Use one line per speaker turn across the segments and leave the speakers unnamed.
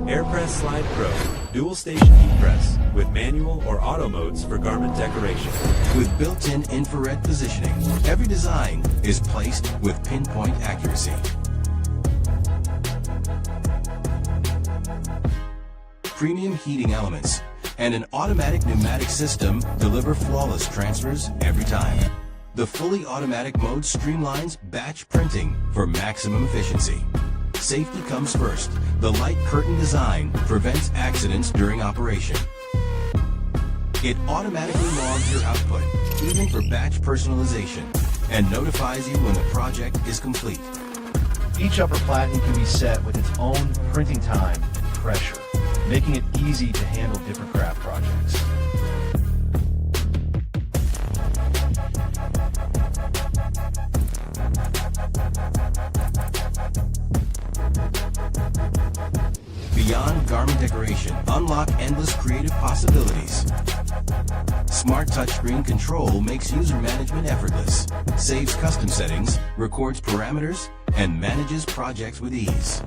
AirPress Slide Pro, dual station heat press, with manual or auto modes for garment decoration.
With built-in infrared positioning, every design is placed with pinpoint accuracy. Premium heating elements and an automatic pneumatic system deliver flawless transfers every time. The fully automatic mode streamlines batch printing for maximum efficiency. Safety comes first. The light curtain design prevents accidents during operation. It automatically logs your output, even for batch personalization, and notifies you when the project is complete.
Each upper platen can be set with its own printing time and pressure, making it easy to handle different craft projects.
Beyond garment decoration, unlock endless creative possibilities. Smart touchscreen control makes user management effortless, saves custom settings, records parameters, and manages projects with ease.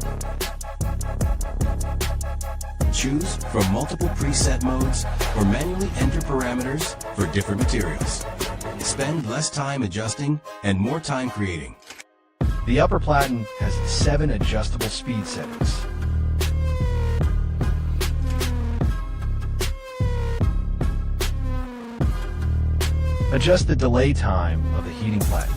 Choose from multiple preset modes or manually enter parameters for different materials. Spend less time adjusting and more time creating.
The upper platen has 7 adjustable speed settings. Adjust the delay time of the heating platen.